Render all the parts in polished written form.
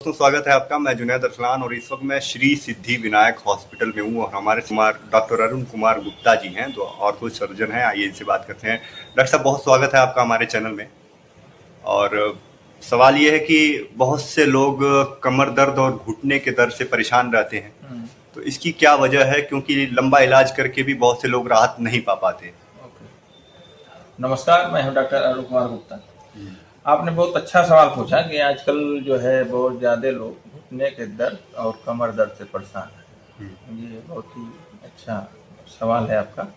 दोस्तों स्वागत है आपका। मैं जुनैद अरसलान और इस वक्त मैं श्री सिद्धि विनायक हॉस्पिटल में हूँ और हमारे कुमार डॉक्टर अरुण कुमार गुप्ता जी हैं, जो ऑर्थो सर्जन हैं। आइए इनसे बात करते हैं। डॉक्टर साहब, बहुत स्वागत है आपका हमारे चैनल में। और सवाल ये है कि बहुत से लोग कमर दर्द और घुटने के दर्द से परेशान रहते हैं, तो इसकी क्या वजह है? क्योंकि लंबा इलाज करके भी बहुत से लोग राहत नहीं पा पाते। ओके। नमस्कार, मैं हूं डॉक्टर अरुण कुमार गुप्ता। आपने बहुत अच्छा सवाल पूछा कि आजकल जो है बहुत ज़्यादा लोग घुटने के दर्द और कमर दर्द से परेशान हैं। ये बहुत ही अच्छा सवाल है आपका।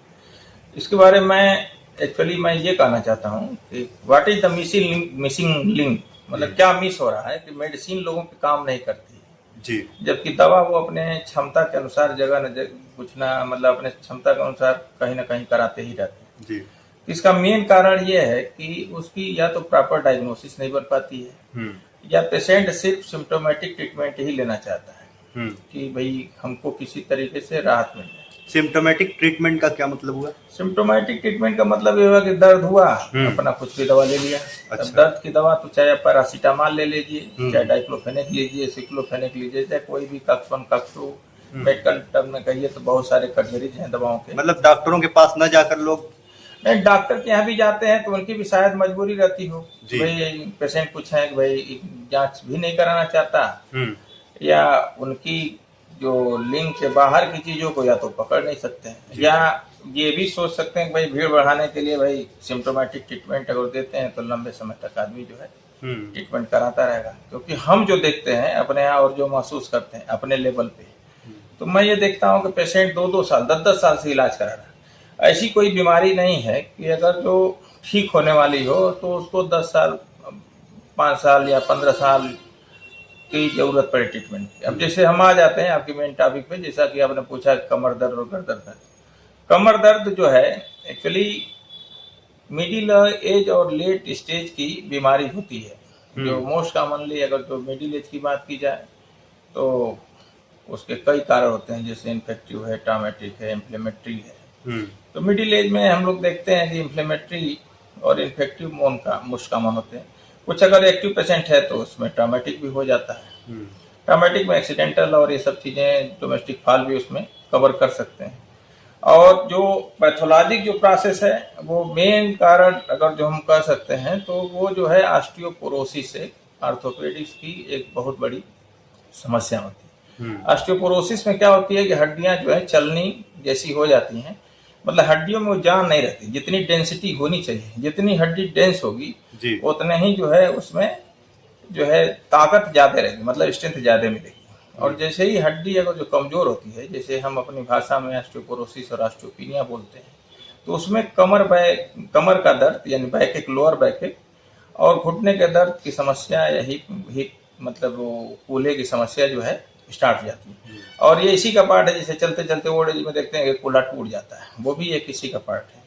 इसके बारे में एक्चुअली मैं ये कहना चाहता हूँ कि what is the missing link, मतलब क्या मिस हो रहा है कि मेडिसिन लोगों पे काम नहीं करती है, जी। जबकि दवा वो अपने क्षमता के अनुसार जगह न कुछ ना मतलब अपने क्षमता के अनुसार कहीं ना कहीं कराते ही रहते हैं। जी। इसका मेन कारण ये है कि उसकी या तो प्रॉपर डायग्नोसिस नहीं बन पाती है या पेशेंट सिर्फ सिम्टोमेटिक ट्रीटमेंट ही लेना चाहता है कि भाई हमको किसी तरीके से राहत मिल जाए। सिम्टोमेटिक ट्रीटमेंट का क्या मतलब हुआ? सिम्टोमेटिक ट्रीटमेंट का मतलब ये हुआ कि दर्द हुआ, अपना कुछ भी दवा ले लिया। अच्छा। अब दर्द की दवा तो चाहे पैरासीटामॉल ले लीजिए, चाहे डाइक्लोफेनेक लीजिए, सिक्लोफेनेक लीजिए, चाहे कोई भी कक्स 1 कक्स 2, मेडिकल टर्म में कहिए तो बहुत सारे कैटेगरीज हैं दवाओं के। मतलब डॉक्टरों के पास न जाकर लोग नहीं, डॉक्टर के यहाँ भी जाते हैं तो उनकी भी शायद मजबूरी रहती हो, भाई पेशेंट कुछ है कि भाई जांच भी नहीं कराना चाहता, या उनकी जो लिंक के बाहर की चीजों को या तो पकड़ नहीं सकते हैं, या ये भी सोच सकते हैं कि भाई भीड़ बढ़ाने के लिए भाई सिम्टोमेटिक ट्रीटमेंट अगर देते हैं तो लंबे समय तक आदमी जो है ट्रीटमेंट कराता रहेगा। क्योंकि हम जो देखते हैं अपने यहाँ और जो महसूस करते हैं अपने लेवल पे, तो मैं ये देखता हूँ कि पेशेंट 2-2 साल 10-10 साल से इलाज करा रहा है। ऐसी कोई बीमारी नहीं है कि अगर जो ठीक होने वाली हो तो उसको 10 साल 5 साल या 15 साल की जरूरत पड़े ट्रीटमेंट की। अब जैसे हम आ जाते हैं आपकी मेन टॉपिक पे, जैसा कि आपने पूछा कमर दर्द और गर्दन दर्द। कमर दर्द जो है एक्चुअली मिडिल एज और लेट स्टेज की बीमारी होती है। जो मोस्ट कॉमनली अगर जो मिडिल एज की बात की जाए तो उसके कई कारण होते हैं, जैसे इन्फेक्टिव है, ट्रॉमेटिक है, इन्फ्लेमेटरी है। तो मिडिल एज में हम लोग देखते हैं कि इन्फ्लेमेटरी और इन्फेक्टिव मोस्ट कॉमन होते हैं। कुछ अगर एक्टिव पेशेंट है तो उसमें ट्रॉमेटिक भी हो जाता है। ट्रॉमेटिक में एक्सीडेंटल और ये सब चीजें, डोमेस्टिक फॉल भी उसमें कवर कर सकते हैं। और जो पैथोलॉजिक जो प्रोसेस है वो मेन कारण अगर जो हम कह सकते हैं तो वो जो है ऑस्टियोपोरोसिस है। आर्थोपेडिक्स की एक बहुत बड़ी समस्या होती है। ऑस्टियोपोरोसिस में क्या होती है कि हड्डियां जो है चलनी जैसी हो जाती हैं, मतलब हड्डियों में वो जान नहीं रहती। जितनी डेंसिटी होनी चाहिए, जितनी हड्डी डेंस होगी उतने ही जो है उसमें जो है ताकत ज्यादा रहेगी, मतलब स्ट्रेंथ ज्यादा मिलेगी। और जैसे ही हड्डी अगर जो कमजोर होती है, जैसे हम अपनी भाषा में ऑस्टियोपोरोसिस और ऑस्टियोपीनिया बोलते हैं, तो उसमें कमर का दर्द यानी बैक, लोअर बैक और घुटने के दर्द की समस्या या हिप मतलब वो कूल्हे की समस्या जो है स्टार्ट हो जाती है। और ये इसी का पार्ट है, जैसे चलते चलते ओल्ड एज में देखते हैं कि कूल्हा टूट जाता है, वो भी एक इसी का पार्ट है।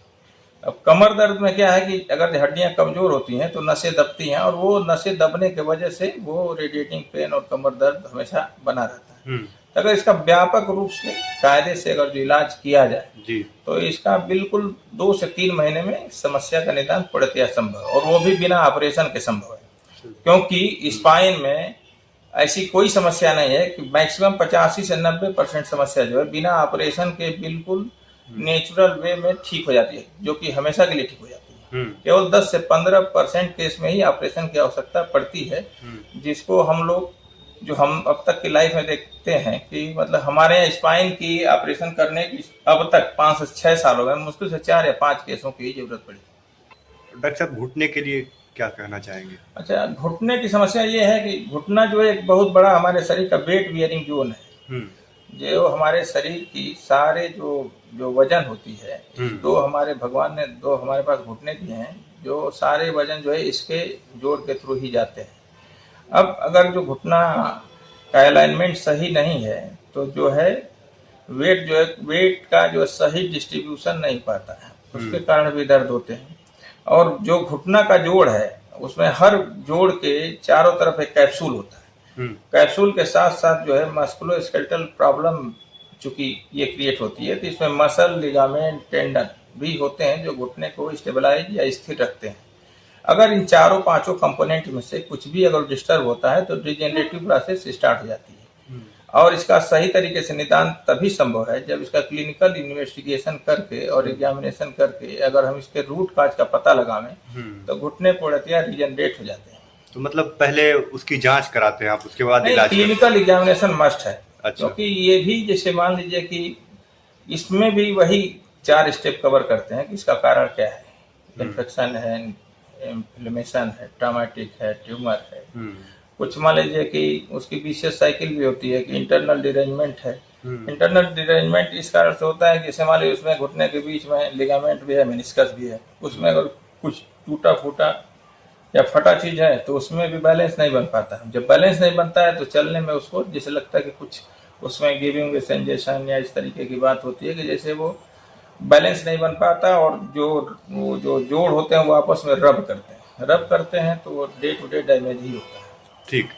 अब कमर दर्द में क्या है कि अगर हड्डियां कमजोर होती हैं तो नसें दबती हैं, और वो नसें दबने की वजह से वो रेडिएटिंग पेन और कमर दर्द हमेशा बना रहता है। तो अगर इसका व्यापक रूप से कायदे से अगर जो इलाज किया जाए तो इसका बिल्कुल 2 से 3 महीने में समस्या का निदान पूर्णतया संभव है, और वो भी बिना ऑपरेशन के संभव है। क्योंकि स्पाइन में ऐसी कोई समस्या नहीं है कि मैक्सिमम 85 से 90% समस्या जो है बिना ऑपरेशन के बिल्कुल नेचुरल वे में ठीक हो जाती है, जो कि हमेशा के लिए ठीक हो जाती है। केवल 10 से 15% केस में ही ऑपरेशन की आवश्यकता पड़ती है, जिसको हम लोग जो हम अब तक की लाइफ में देखते हैं कि मतलब हमारे यहाँ स्पाइन की ऑपरेशन करने की अब तक 5 से 6 साल हो गए, मुश्किल से 4 या 5 केसों की जरूरत पड़ी। डॉक्टर साहब, घुटने के लिए क्या कहना चाहेंगे? अच्छा, घुटने की समस्या ये है कि घुटना जो है एक बहुत बड़ा हमारे शरीर का वेट बियरिंग जोन है। जो हमारे शरीर की सारे जो वजन होती है, दो हमारे भगवान ने दो हमारे पास घुटने दिए हैं, जो सारे वजन जो है इसके जोड़ के थ्रू ही जाते हैं। अब अगर जो घुटना का अलाइनमेंट सही नहीं है तो जो है वेट का जो सही डिस्ट्रीब्यूशन नहीं पाता है, उसके कारण भी दर्द होते हैं। और जो घुटना का जोड़ है उसमें हर जोड़ के चारों तरफ एक कैप्सूल होता है। कैप्सूल के साथ साथ जो है मस्कुलोस्केलेटल प्रॉब्लम चूंकि ये क्रिएट होती है, तो इसमें मसल, लिगामेंट, टेंडन भी होते हैं जो घुटने को स्टेबलाइज या स्थिर रखते हैं। अगर इन चारों पांचों कंपोनेंट में से कुछ भी अगर डिस्टर्ब होता है तो डिजेनरेटिव प्रोसेस स्टार्ट हो जाती है। और इसका सही तरीके से निदान तभी संभव है जब इसका क्लिनिकल इन्वेस्टिगेशन करके और एग्जामिनेशन करके अगर हम इसके रूट काज का पता लगावें तो घुटने पूर्णतया रीजनरेट हो जाते हैं। तो मतलब पहले उसकी जांच कराते हैं आप, उसके बाद इलाज क्लिनिकल एग्जामिनेशन मस्ट है। अच्छा। क्योंकि ये भी जैसे मान लीजिए कि इसमें भी वही 4 स्टेप कवर करते हैं कि इसका कारण क्या है, इन्फेक्शन है, इन्फ्लेमेशन है, ट्रॉमेटिक है, ट्यूमर है। कुछ मान लीजिए कि उसकी विशेष साइकिल भी होती है कि इंटरनल डिरेंजमेंट है। इंटरनल डिरेंजमेंट इस कारण से होता है कि जैसे मान लीजिए उसमें घुटने के बीच में लिगामेंट भी है, मेनिस्कस भी है, उसमें अगर कुछ टूटा फूटा या फटा चीज है तो उसमें भी बैलेंस नहीं बन पाता। जब बैलेंस नहीं बनता है तो चलने में उसको जैसे लगता है कि कुछ उसमें गिविंग सेंसेशन या इस तरीके की बात होती है कि जैसे वो बैलेंस नहीं बन पाता और जो जोड़ होते हैं वो आपस में रब करते हैं तो वो डे टू डे डैमेज ही होता है। ठीक।